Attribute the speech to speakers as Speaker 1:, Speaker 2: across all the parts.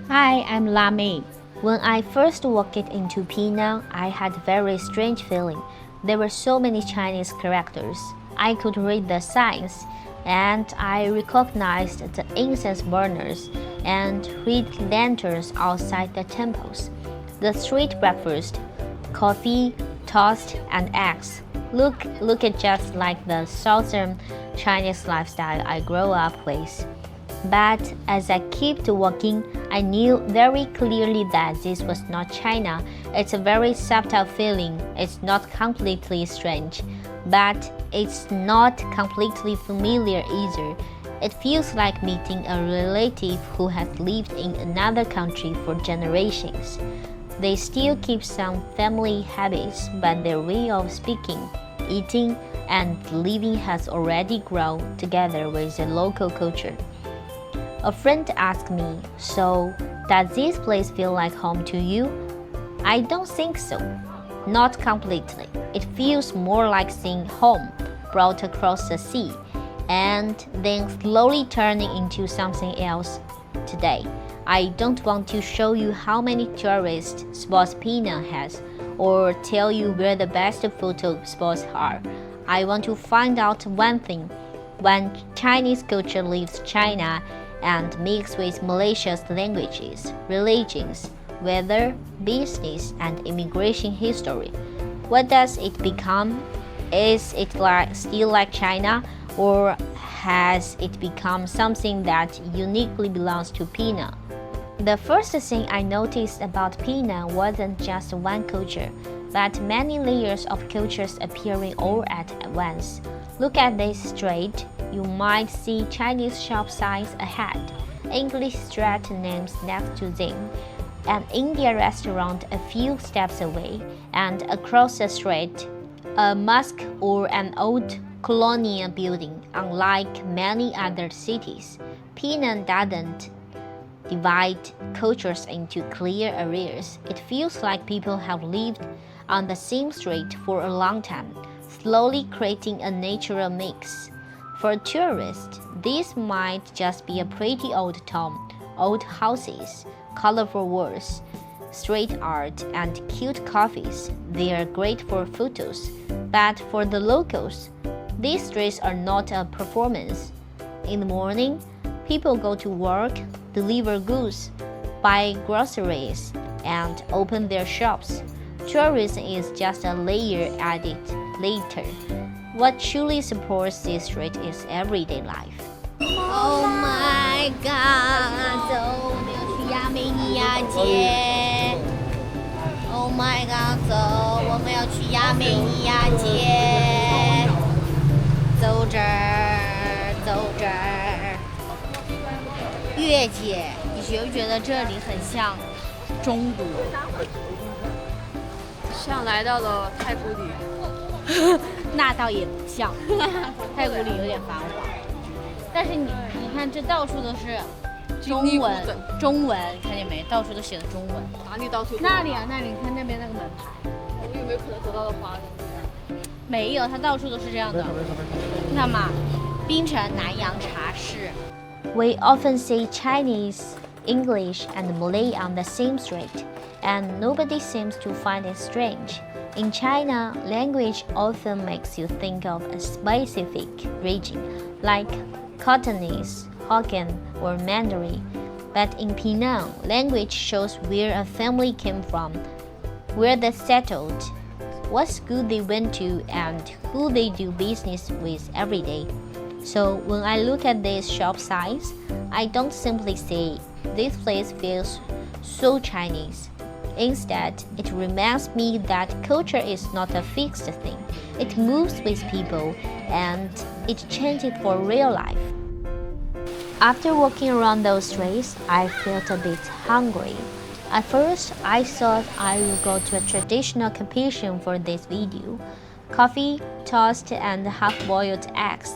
Speaker 1: Hi, I'm La Mei. When I first walked into Penang, I had a very strange feeling. There were so many Chinese characters. I could read the signs, and I recognized the incense burners and read lanterns outside the temples. The street breakfast, coffee, toast, and eggs look at just like the southern Chinese lifestyle I grew up with. But as I kept walking, I knew very clearly that this was not China. It's a very subtle feeling. It's not completely strange, but it's not completely familiar either. It feels like meeting a relative who has lived in another country for generations. They still keep some family habits, but their way of speaking, eating, and living has already grown together with the local culture. A friend asked me, "So, does this place feel like home to you?" I don't think so. Not completely. It feels more like seeing home brought across the sea and then slowly turning into something else. Today, I don't want to show you how many tourist spots Penang has or tell you where the best photo spots are. I want to find out one thing. When Chinese culture leaves China and mixed with Malaysia's languages, religions, weather, business, and immigration history, what does it become? Is it still like China, or has it become something that uniquely belongs to Penang? The first thing I noticed about Penang wasn't just one culture, but many layers of cultures appearing all at once. Look at this street. You might see Chinese shop signs ahead, English street names next to them, an Indian restaurant a few steps away, and across the street, a mosque or an old colonial building. Unlike many other cities, Penang doesn't divide cultures into clear areas. It feels like people have lived on the same street for a long time, slowly creating a natural mix. For tourists, this might just be a pretty old town, old houses, colorful walls, street art, and cute coffees. They are great for photos, but for the locals, these streets are not a performance. In the morning, people go to work, deliver goods, buy groceries, and open their shops. Tourism is just a layer added later. What truly supports this street is everyday life.
Speaker 2: Oh my god，走，我们要去亚美尼亚街。Oh my god，走，我们要去亚美尼亚街。走这儿，走这儿。月姐，你觉不觉得这里很像中国？
Speaker 3: 像来到了太古里。
Speaker 2: 那倒也不像，太古里有点繁华。但是你看，这到处都是中文，看见没？到处都写的中文。
Speaker 3: 哪里到处？
Speaker 2: 那里啊，那里，你看那边那个门牌。
Speaker 3: 我有没有可能得到的花呢？
Speaker 2: 没有，它到处都是这样的。你看嘛，槟城南洋茶室。
Speaker 1: We often see Chinese, English, and Malay on the same street, and nobody seems to find it strange. In China, language often makes you think of a specific region, like Cantonese, Hokkien, or Mandarin. But in Penang, language shows where a family came from, where they settled, what school they went to, and who they do business with every day. So when I look at these shop signs, I don't simply say, this place feels so Chinese. Instead, it reminds me that culture is not a fixed thing. It moves with people and it changes for real life. After walking around those streets, I felt a bit hungry. At first, I thought I would go to a traditional competition for this video. Coffee, toast, and half-boiled eggs.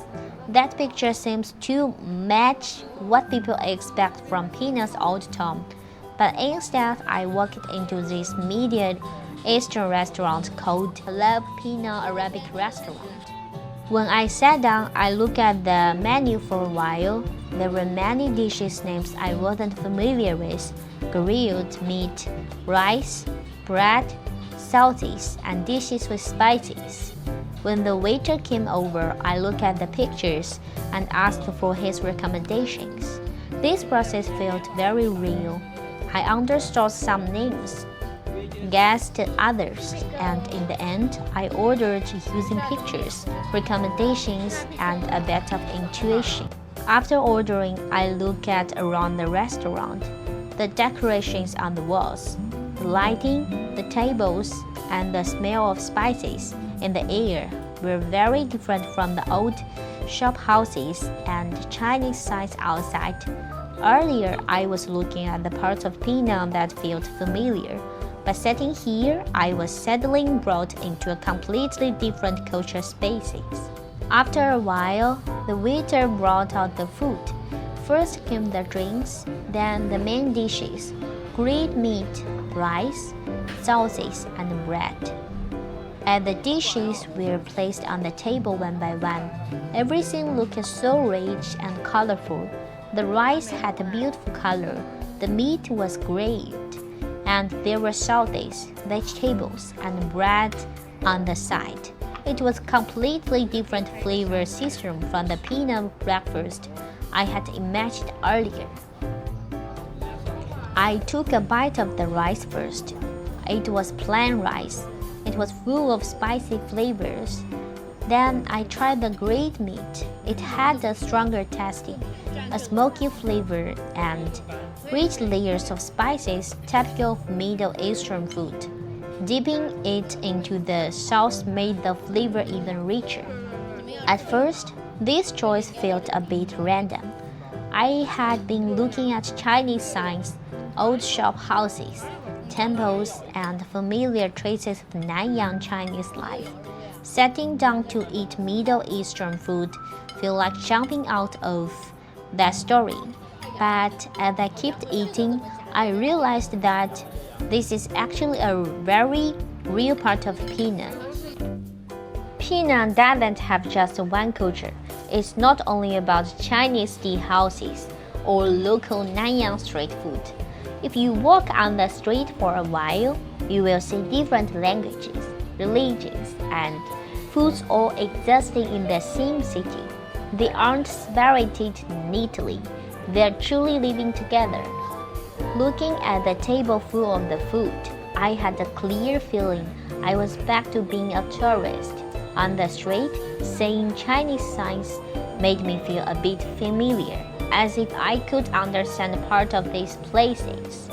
Speaker 1: That picture seems to match what people expect from Penang's old town. But instead, I walked into this Middle Eastern restaurant called Love Penang Arabic Restaurant. When I sat down, I looked at the menu for a while. There were many dishes names I wasn't familiar with: grilled meat, rice, bread, salties, and dishes with spices. When the waiter came over, I looked at the pictures and asked for his recommendations. This process felt very real. I understood some names, guessed others, and in the end, I ordered using pictures, recommendations, and a bit of intuition. After ordering, I looked at around the restaurant. The decorations on the walls, the lighting, the tables, and the smell of spices in the air were very different from the old shop houses and Chinese signs outside. Earlier, I was looking at the parts of Penang that felt familiar, but sitting here, I was suddenly brought into a completely different culture spaces. After a while, the waiter brought out the food. First came the drinks, then the main dishes: grilled meat, rice, sauces, and bread. As the dishes were placed on the table one by one, everything looked so rich and colorful. The rice had a beautiful color, the meat was grilled, and there were sauces, vegetables, and bread on the side. It was a completely different flavor system from the Penang breakfast I had imagined earlier. I took a bite of the rice first. It was plain rice. It was full of spicy flavors. Then I tried the grilled meat. It had a stronger taste, a smoky flavor, and rich layers of spices typical of Middle Eastern food. Dipping it into the sauce made the flavor even richer. At first, this choice felt a bit random. I had been looking at Chinese signs, old shop houses, temples, and familiar traces of Nanyang Chinese life. Sitting down to eat Middle Eastern food felt like jumping out of that story. But as I kept eating, I realized that this is actually a very real part of Penang. Penang doesn't have just one culture. It's not only about Chinese tea houses or local Nanyang street food. If you walk on the street for a while, you will see different languages, religions, and foods all existing in the same city. They aren't separated neatly, they're truly living together. Looking at the table full of the food, I had a clear feeling I was back to being a tourist. On the street, seeing Chinese signs made me feel a bit familiar, as if I could understand part of these places.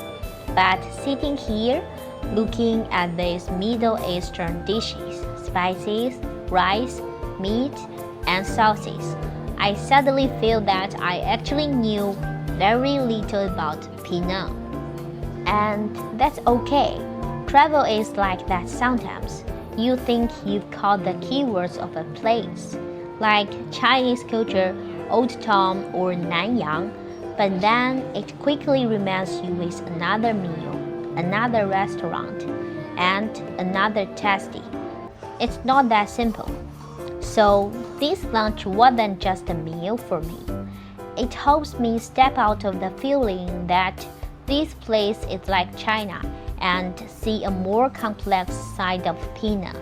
Speaker 1: But sitting here, looking at these Middle Eastern dishes, spices, rice, meat, and sauces, I suddenly feel that I actually knew very little about Penang. And that's okay. Travel is like that sometimes. You think you've caught the keywords of a place, like Chinese culture, Old Town, or Nanyang, but then it quickly reminds you with another meal, another restaurant, and another tasty. It's not that simple. So this lunch wasn't just a meal for me. It helps me step out of the feeling that this place is like China and see a more complex side of Penang.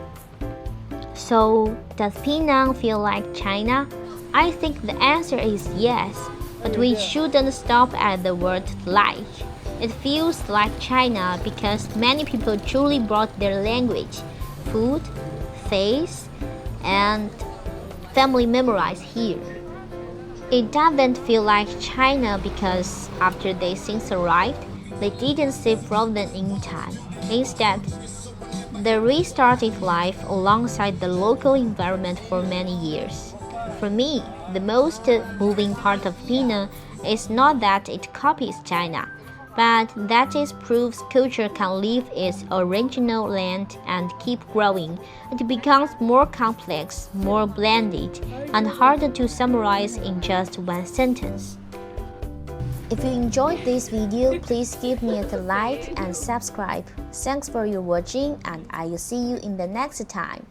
Speaker 1: So, does Penang feel like China? I think the answer is yes, but we shouldn't stop at the word like. It feels like China because many people truly brought their language, food, faith, and family memories here. It doesn't feel like China because after these things arrived, they didn't stay frozen in time. Instead, they restarted life alongside the local environment for many years. For me, the most moving part of Penang is not that it copies China, but that it proves culture can leave its original land and keep growing. It becomes more complex, more blended, and harder to summarize in just one sentence. If you enjoyed this video, please give me a like and subscribe. Thanks for your watching, and I will see you in the next time.